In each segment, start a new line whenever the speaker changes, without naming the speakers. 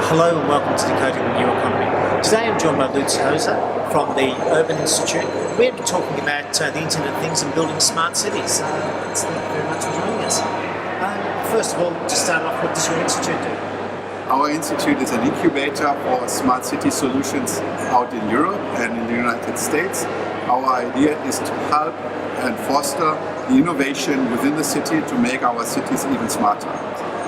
Hello and welcome to Decoding the New Economy. Today I'm joined by Lutz Hoser from the Urban Institute. We're talking about the Internet of Things and building smart cities. Thank you very much for joining us. First of all, to start off, what does your institute do?
Our institute is an incubator for smart city solutions out in Europe and in the United States. Our idea is to help and foster the innovation within the city to make our cities even smarter.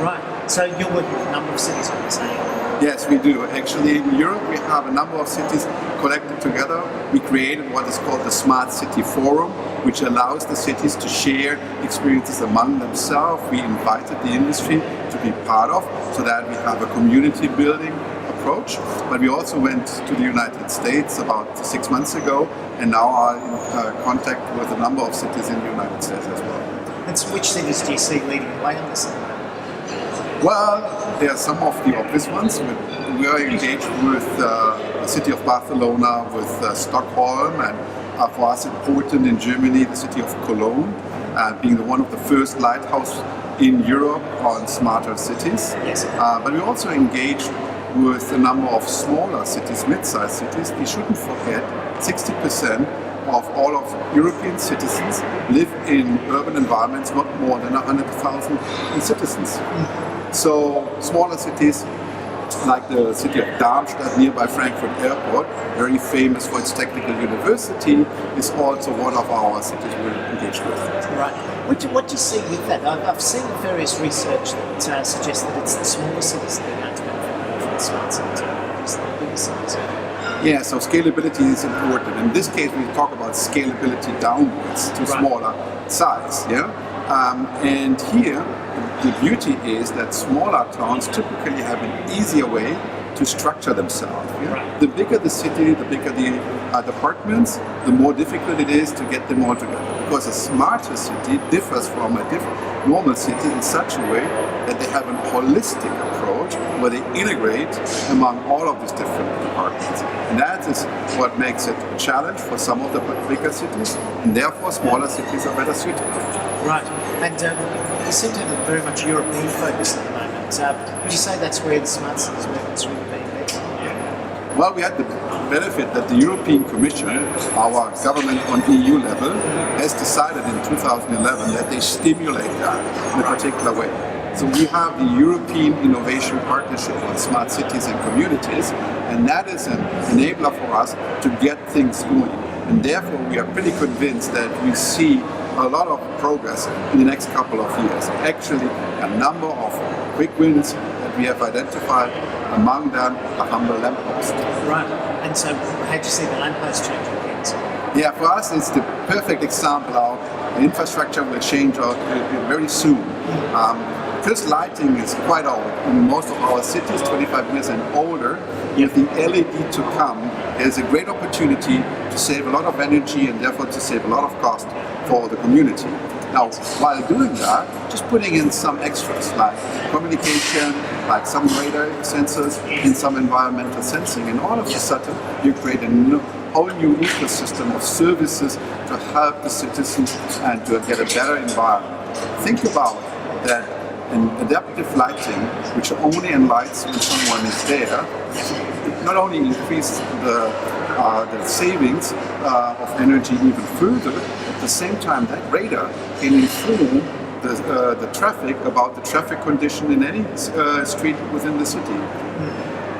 Right, so you're working with a number of cities on this, aren't you?
Yes, we do. Actually, in Europe, we have a number of cities collected together. We created what is called the Smart City Forum, which allows the cities to share experiences among themselves. We invited the industry to be part of, so that we have a community building approach. But we also went to the United States about 6 months ago, and now are in contact with a number of cities in the United States as well.
And so which cities do you see leading the way on this?
Well, there are some of the obvious ones. We are engaged with the city of Barcelona, with Stockholm, and for us important in Germany, the city of Cologne, being one of the first lighthouse in Europe on smarter cities.
Yes.
But we're also engaged with a number of smaller cities, mid-sized cities. We shouldn't forget 60% of all of European citizens live in urban environments not more than 100,000 citizens. So smaller cities like the city of Darmstadt nearby Frankfurt Airport, very famous for its technical university, is also one of our cities we're engaged with.
Right. What do you see with that? I've seen various research that suggests that it's the smaller cities that are going to benefit from the smart cities versus the bigger cities.
Yeah, so scalability is important. In this case, we talk about scalability downwards to smaller size. Yeah, and here the beauty is that smaller towns typically have an easier way to structure themselves. Yeah?
Right.
The bigger the city, the bigger the departments, the more difficult it is to get them all together. Because a smarter city differs from a normal city in such a way that they have a holistic approach where they integrate among all of these different departments. And that is what makes it a challenge for some of the bigger cities, and therefore smaller cities are better suited.
Right, and you seem to have a very much European focus at the moment. Would you say that's where the smart cities movement's really being based?
Well, we had the benefit that the European Commission, our government on EU level, has decided in 2011 that they stimulate that in a particular way. So we have the European Innovation Partnership on Smart Cities and Communities, and that is an enabler for us to get things going. And therefore we are pretty convinced that we see a lot of progress in the next couple of years. Actually, a number of quick wins that we have identified, among them a humble lamppost.
Right, and so how do you see the lamppost changing things?
Yeah, for us it's the perfect example of the infrastructure will change very soon. Because lighting is quite old in most of our cities, 25 years and older. With the LED to come, there's a great opportunity to save a lot of energy and therefore to save a lot of cost for the community. Now, while doing that, just putting in some extras like communication, like some radar sensors and some environmental sensing, and all of a sudden you create a whole new ecosystem of services to help the citizens and to get a better environment. Think about that. And adaptive lighting, which only enlightens when someone is there, it not only increases the savings of energy even further, at the same time that radar can inform the traffic about the traffic condition in any street within the city.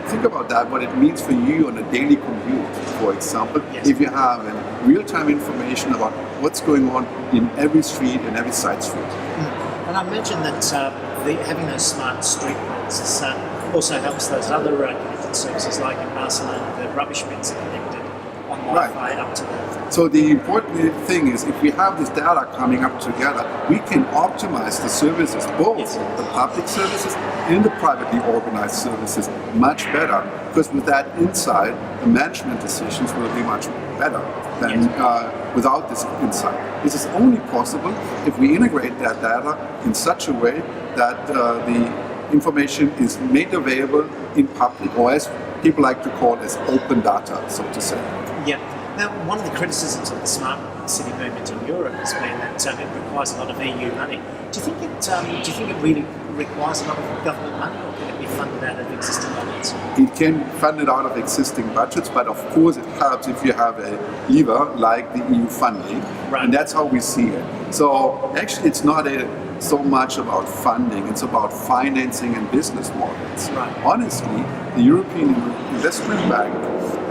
Think about that, what it means for you on a daily commute, for example, if you have real-time information about what's going on in every street and every side street.
And I mentioned that having those smart street lights also helps those other connected services, like in Barcelona, the rubbish bins are connected on Wi-Fi up to them.
So the important thing is, if we have this data coming up together, we can optimize the services, both the public services and the privately organized services, much better. Because with that insight, the management decisions will be much better than without this insight. This is only possible if we integrate that data in such a way that the information is made available in public, or as people like to call it, as open data, so to say.
Yeah. Now, one of the criticisms of the smart city movement in Europe has been that it requires a lot of EU money. Do you think it really requires a lot of government money, or can it be funded out of existing budgets?
It can fund it out of existing budgets, but of course it helps if you have a lever like the EU funding,
Right.
and that's how we see it. So actually it's not so much about funding, it's about financing and business models.
Right.
Honestly, the European Investment Bank,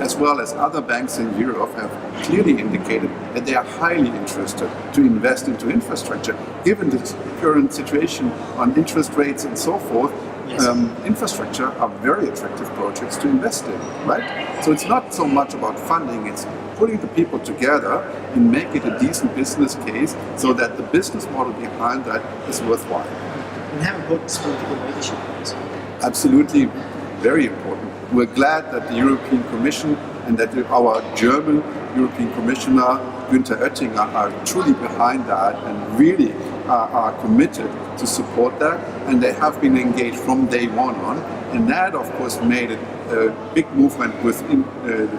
as well as other banks in Europe, have clearly indicated that they are highly interested to invest into infrastructure. Given the current situation on interest rates and so forth,
Yes.
Infrastructure are very attractive projects to invest in, right? So it's not so much about funding, it's putting the people together and make it a decent business case so that the business model behind that is worthwhile.
And how important is political leadership?
Absolutely very important. We're glad that the European Commission and that our German European Commissioner Günther Oettinger are truly behind that and really are committed to support that, and they have been engaged from day one on, and that of course made it a big movement within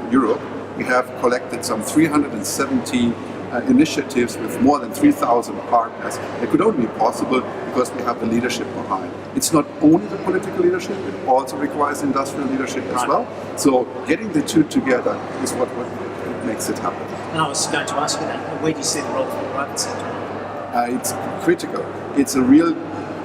Europe. We have collected some 370 initiatives with more than 3,000 partners. It could only be possible because we have the leadership behind. It's not only the political leadership, it also requires industrial leadership as well. So getting the two together is what makes it happen.
And I was going to ask you that. Where do you see the role for the private sector?
It's critical. It's a real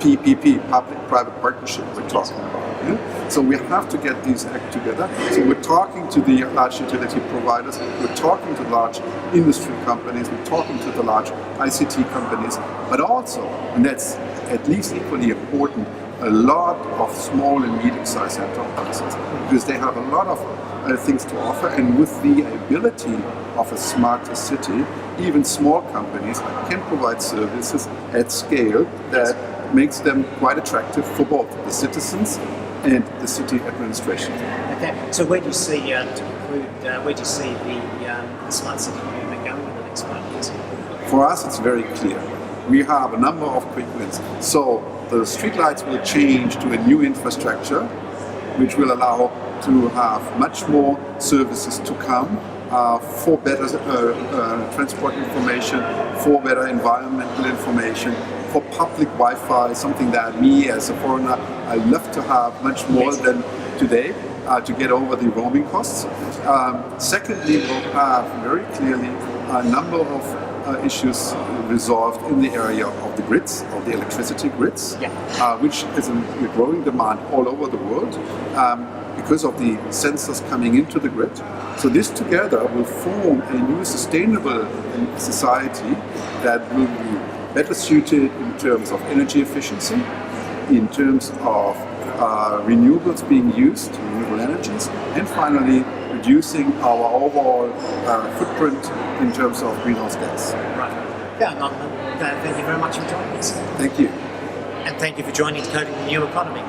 PPP, public-private partnership we're talking about. Yeah? So we have to get these act together. So we're talking to the large utility providers, we're talking to large industry companies, we're talking to the large ICT companies, but also, and that's at least equally important, a lot of small and medium-sized enterprises, because they have a lot of things to offer, and with the ability of a smarter city, even small companies can provide services at scale that makes them quite attractive for both the citizens and the city administration.
Okay, so where do you see, to conclude, where do you see the smart city movement going in the next 5 years?
For us, it's very clear. We have a number of quick wins. So the streetlights will change to a new infrastructure, which will allow to have much more services to come for better transport information, for better environmental information, for public Wi-Fi, something that me as a foreigner, I love to have much more than today to get over the roaming costs. Secondly, we'll have very clearly a number of issues resolved in the area of the grids, of the electricity grids, which is a growing demand all over the world because of the sensors coming into the grid. So this together will form a new sustainable society that will be better suited in terms of energy efficiency, in terms of renewables being used, renewable energies, and finally reducing our overall footprint in terms of greenhouse gas.
Right. Yeah, thank you very much for joining us.
Thank you.
And thank you for joining Decoding the New Economy.